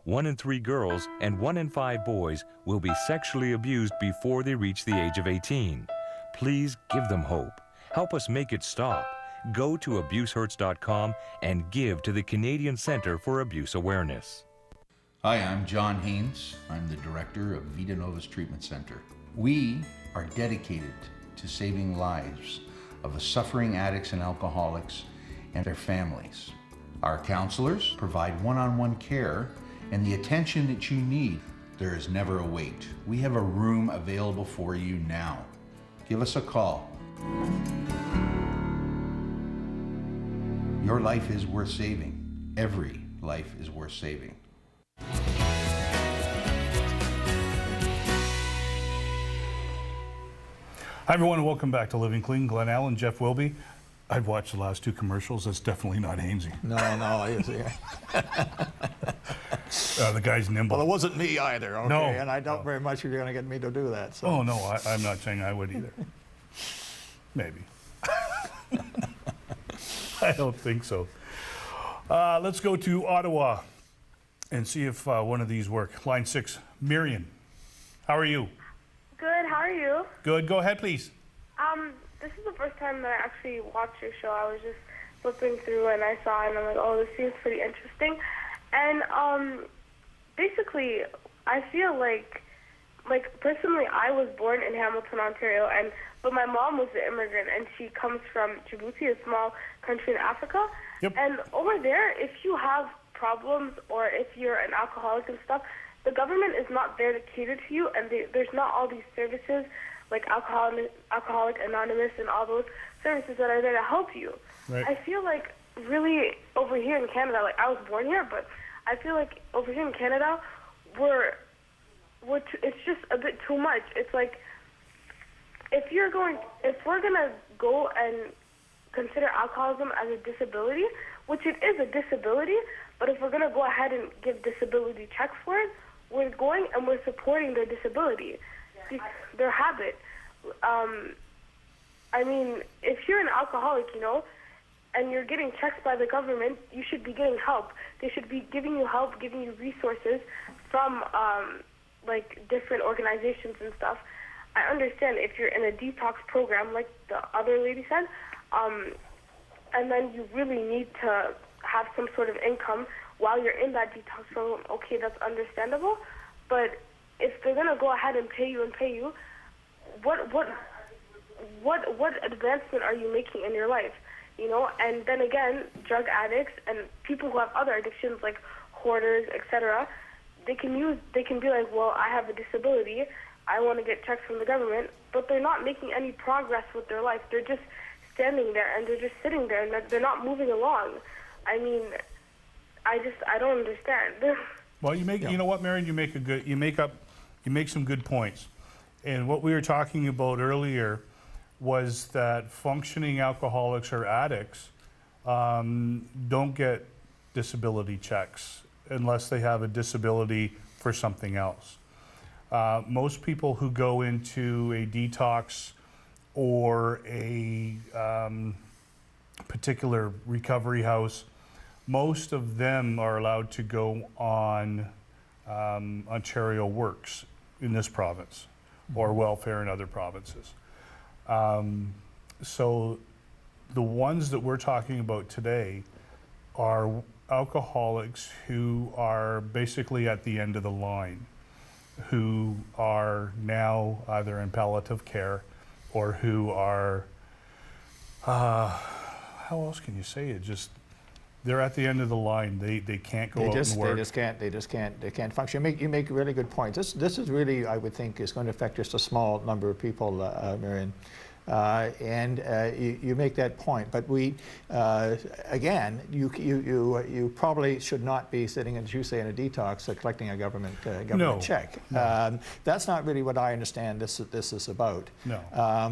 Speaker 5: 1 in 3 girls and 1 in 5 boys will be sexually abused before they reach the age of 18. Please give them hope. Help us make it stop. Go to abusehurts.com and give to the Canadian Centre for Abuse Awareness.
Speaker 8: Hi, I'm John Haynes. I'm the director of Vida Novus Treatment Center. We are dedicated to saving lives of the suffering addicts and alcoholics and their families. Our counselors provide one-on-one care and the attention that you need. There is never a wait. We have a room available for you now. Give us a call. Your life is worth saving. Every life is worth saving.
Speaker 6: Hi everyone, and welcome back to Living Clean. Glenn Allen, Jeff Wilby. I've watched the last 2 commercials. That's definitely not Hainsey.
Speaker 7: No.
Speaker 6: The guy's nimble.
Speaker 7: Well, it wasn't me either, okay?
Speaker 6: No.
Speaker 7: And I doubt very much you're going to get me to do that. So.
Speaker 6: Oh, no, I'm not saying I would either. Maybe. I don't think so. Let's go to Ottawa and see if one of these work. Line 6, Miriam. How are you?
Speaker 20: Good, how are you?
Speaker 6: Good, go ahead, please.
Speaker 20: This is the first time that I actually watched your show. I was just flipping through and I saw it and I'm like, oh, this seems pretty interesting. And basically, I feel like personally, I was born in Hamilton, Ontario, but my mom was an immigrant and she comes from Djibouti, a small country in Africa.
Speaker 6: Yep.
Speaker 20: And over there, if you have problems or if you're an alcoholic and stuff, the government is not there to cater to you, and there's not all these services like Alcoholic Anonymous and all those services that are there to help you.
Speaker 6: Right.
Speaker 20: I feel like really over here in Canada, like I was born here, but I feel like over here in Canada, it's just a bit too much. It's like if we're gonna go and consider alcoholism as a disability, which it is a disability, but if we're going to go ahead and give disability checks for it, we're going and we're supporting their disability, their habit. I mean, if you're an alcoholic, you know, and you're getting checks by the government, you should be getting help. They should be giving you help, giving you resources from, like, different organizations and stuff. I understand if you're in a detox program, like the other lady said, and then you really need to have some sort of income while you're in that detox program, okay, that's understandable. But if they're going to go ahead and pay you, what advancement are you making in your life? You know, and then again, drug addicts and people who have other addictions like hoarders, etc., they can be like, well, I have a disability, I want to get checks from the government, but they're not making any progress with their life. They're just standing there and they're just sitting there and they're not moving along. I mean, I don't understand.
Speaker 6: Well, you know what, Marion, you make some good points. And what we were talking about earlier was that functioning alcoholics or addicts don't get disability checks unless they have a disability for something else. Most people who go into a detox or a particular recovery house, most of them are allowed to go on Ontario Works in this province, or welfare in other provinces. So the ones that we're talking about today are alcoholics who are basically at the end of the line, who are now either in palliative care or who are, how else can you say it? Just, they're at the end of the line. They can't go out and work.
Speaker 7: They can't function. You make really good points. This is really, I would think, is going to affect just a small number of people, Marion. You make that point, but we, again, you probably should not be sitting, as you say, in a detox, collecting a government check.
Speaker 6: No.
Speaker 7: That's not really what I understand this is about.
Speaker 6: No.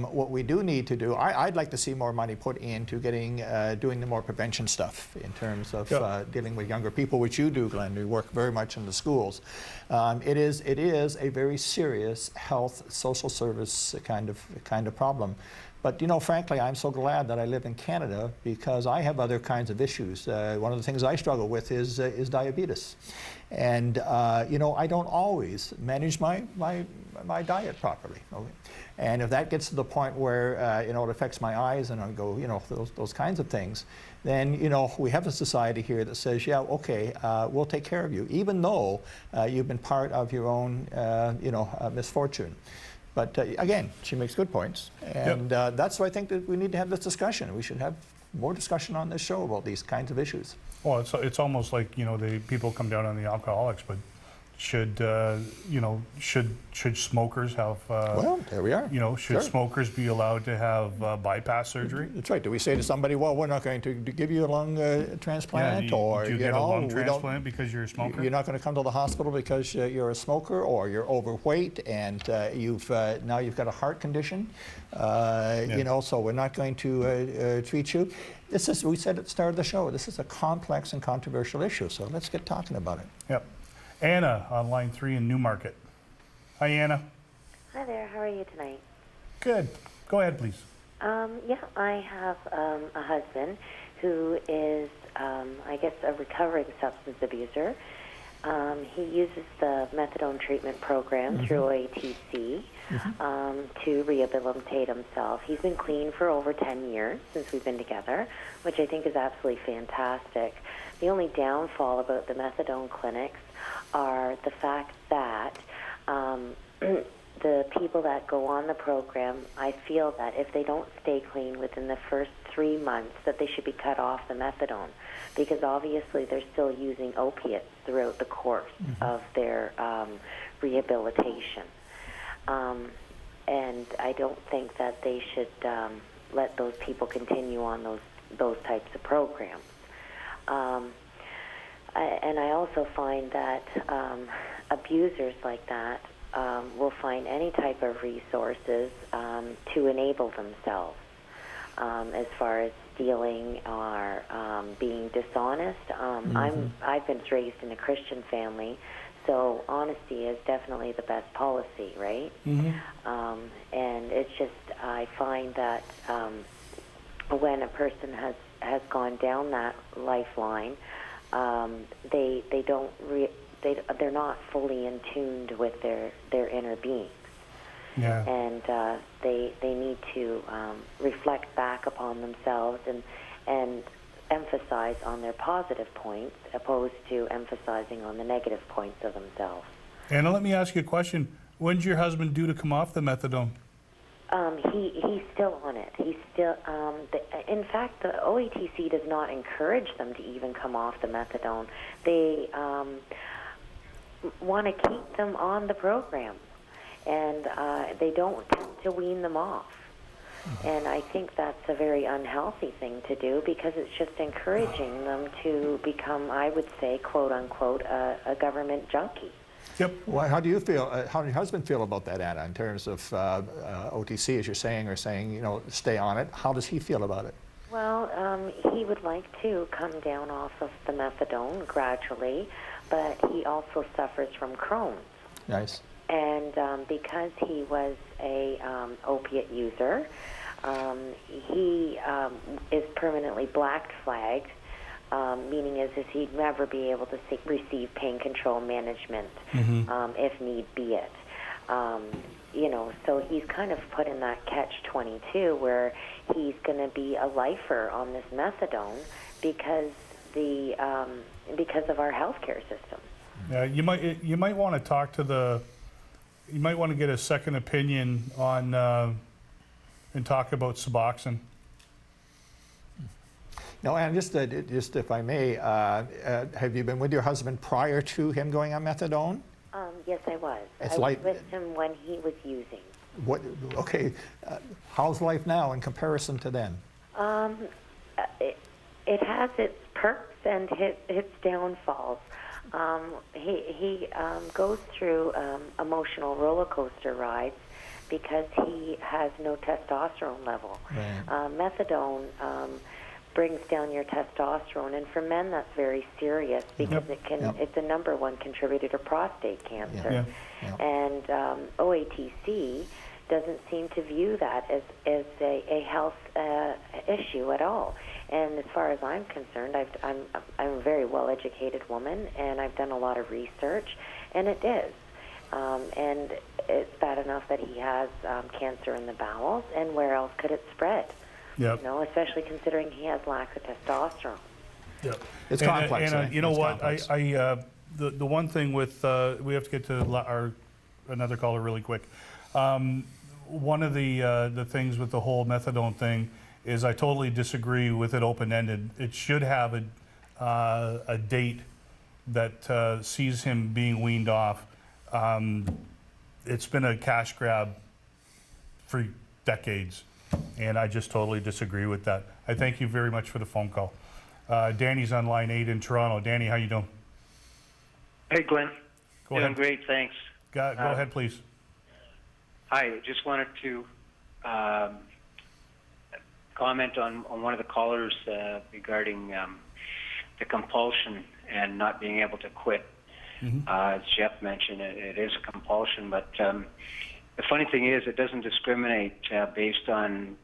Speaker 7: What we do need to do, I'd like to see more money put into getting, doing the more prevention stuff in terms of dealing with younger people, which you do, Glenn. You work very much in the schools. It is a very serious health, social service kind of problem. But, you know, frankly, I'm so glad that I live in Canada because I have other kinds of issues. One of the things I struggle with is diabetes. And, you know, I don't always manage my diet properly. Okay? And if that gets to the point where, you know, it affects my eyes and I go, you know, those kinds of things, then, you know, we have a society here that says, yeah, okay, we'll take care of you, even though you've been part of your own, you know, misfortune. But again, she makes good points, and that's why I think that we need to have this discussion. We should have more discussion on this show about these kinds of issues.
Speaker 6: Well, it's almost like, you know, people come down on the alcoholics, but should you know, should smokers have?
Speaker 7: Well, there we are.
Speaker 6: You know, should smokers be allowed to have bypass surgery?
Speaker 7: That's right. Do we say to somebody, well, we're not going to give you a lung transplant, or
Speaker 6: do you get a lung transplant because you're a smoker?
Speaker 7: You're not going to come to the hospital because you're a smoker, or you're overweight, and now you've got a heart condition. You know, so we're not going to treat you. This is, we said at the start of the show, this is a complex and controversial issue. So let's get talking about it.
Speaker 6: Yep. Anna on line 3 in Newmarket. Hi, Anna.
Speaker 21: Hi there. How are you tonight?
Speaker 6: Good. Go ahead, please.
Speaker 21: Yeah, I have a husband who is, I guess, a recovering substance abuser. He uses the methadone treatment program through OATC to rehabilitate himself. He's been clean for over 10 years since we've been together, which I think is absolutely fantastic. The only downfall about the methadone clinics are the fact that the people that go on the program, I feel that if they don't stay clean within the first 3 months, that they should be cut off the methadone, because obviously they're still using opiates throughout the course of their rehabilitation. And I don't think that they should let those people continue on those types of programs. And I also find that abusers like that will find any type of resources to enable themselves. as far as stealing or being dishonest. I've been raised in a Christian family, so honesty is definitely the best policy, right? And it's just, I find that when a person has gone down that lifeline, they're not fully in tuned with their inner beings.
Speaker 6: Yeah.
Speaker 21: And they need to reflect back upon themselves and emphasize on their positive points opposed to emphasizing on the negative points of themselves.
Speaker 6: Anna, let me ask you a question. When's your husband due to come off the methadone?
Speaker 21: He's still on it. He's still. In fact, the OATC does not encourage them to even come off the methadone. They want to keep them on the program, and they don't tend to wean them off. And I think that's a very unhealthy thing to do because it's just encouraging them to become, I would say, quote unquote, a government junkie.
Speaker 6: Yep.
Speaker 7: Well, how do you feel? How does your husband feel about that, Anna, in terms of OTC, as you're saying, or saying, you know, stay on it? How does he feel about it?
Speaker 21: Well, he would like to come down off of the methadone gradually, but he also suffers from Crohn's.
Speaker 7: Nice.
Speaker 21: And because he was a opiate user, he is permanently black flagged. Meaning is he'd never be able to receive pain control management if need be it. You know, so he's kind of put in that catch-22 where he's going to be a lifer on this methadone because of our healthcare system.
Speaker 6: Yeah, you might want to talk to you might want to get a second opinion on and talk about Suboxone.
Speaker 7: No, and just if I may, have you been with your husband prior to him going on methadone?
Speaker 21: Yes, I was.
Speaker 7: It's
Speaker 21: I was with him when he was using.
Speaker 7: What? Okay, how's life now in comparison to then?
Speaker 21: It has its perks and its downfalls. He goes through emotional roller coaster rides because he has no testosterone level. Right. Methadone brings down your testosterone, and for men that's very serious because it's the #1 contributor to prostate cancer. And OATC doesn't seem to view that as a health issue at all. And as far as I'm concerned, I'm a very well-educated woman, and I've done a lot of research, and it is. And it's bad enough that he has cancer in the bowels, and where else could it spread?
Speaker 6: Yep.
Speaker 21: You know, especially considering he has lack of testosterone.
Speaker 6: Yeah,
Speaker 7: it's complex.
Speaker 6: And you know
Speaker 7: it's
Speaker 6: what?
Speaker 7: Complex.
Speaker 6: The one thing with we have to get to another caller really quick. One of the things with the whole methadone thing is I totally disagree with it open-ended. It should have a date that sees him being weaned off. It's been a cash grab for decades. And I just totally disagree with that. I thank you very much for the phone call. Danny's on line 8 in Toronto. Danny, how you doing?
Speaker 2: Hey, Glenn.
Speaker 6: Go
Speaker 2: Doing
Speaker 6: ahead.
Speaker 2: Great, thanks.
Speaker 6: Go ahead, please.
Speaker 2: Hi, just wanted to comment on one of the callers regarding the compulsion and not being able to quit. As Jeff mentioned, it is a compulsion, but the funny thing is, it doesn't discriminate based on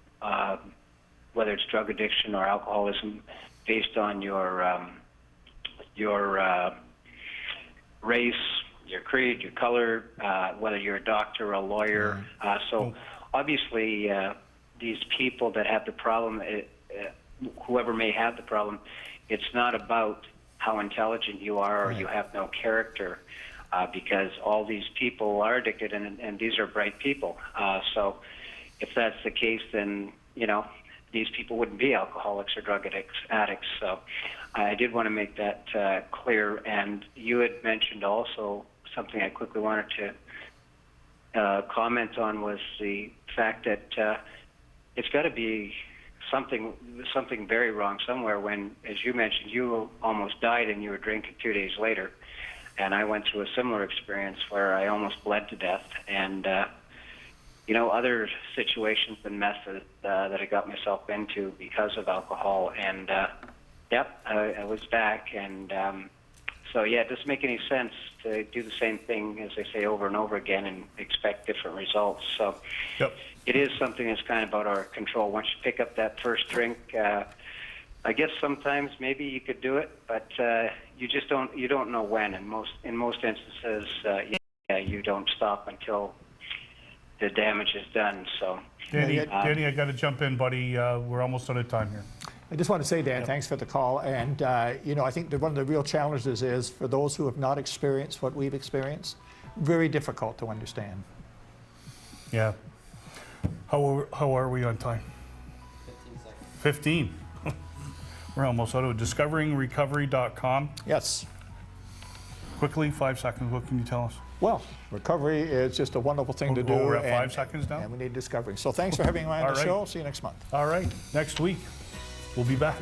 Speaker 2: whether it's drug addiction or alcoholism, based on your race, your creed, your color, whether you're a doctor or a lawyer. So obviously, these people that have the problem, whoever may have the problem, it's not about how intelligent you are or you have no character. Because all these people are addicted, and these are bright people. So if that's the case, then, you know, these people wouldn't be alcoholics or drug addicts. So I did want to make that clear. And you had mentioned also something I quickly wanted to comment on was the fact that it's got to be something very wrong somewhere when, as you mentioned, you almost died and you were drinking 2 days later. And I went through a similar experience where I almost bled to death. And other situations and messes that I got myself into because of alcohol. And I was back. And so, it doesn't make any sense to do the same thing, as I say, over and over again and expect different results. So it is something that's kind of out of our control. Once you pick up that first drink, I guess sometimes maybe you could do it, but you just don't know when. And in most instances, you don't stop until the damage is done. So,
Speaker 6: Danny, I got to jump in, buddy. We're almost out of time here.
Speaker 7: I just want to say, Dan, thanks for the call. And, I think that one of the real challenges is for those who have not experienced what we've experienced, very difficult to understand.
Speaker 6: Yeah. How are we on time?
Speaker 3: 15 seconds.
Speaker 6: 15. We're almost out of it. DiscoveringRecovery.com.
Speaker 7: Yes.
Speaker 6: Quickly, 5 seconds. What can you tell us?
Speaker 7: Well, recovery is just a wonderful thing to do.
Speaker 6: We're at 5 seconds now.
Speaker 7: And we need discovery. So thanks for having me on the show. See you next month.
Speaker 6: All right. Next week, we'll be back.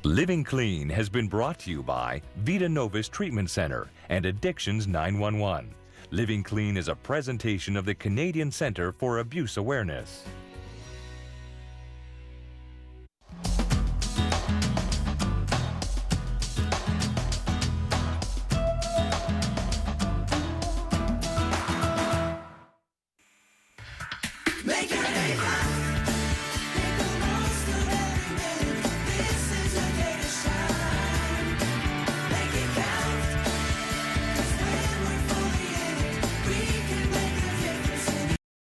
Speaker 5: Living Clean has been brought to you by Vita Novus Treatment Center and Addictions 911. Living Clean is a presentation of the Canadian Centre for Abuse Awareness.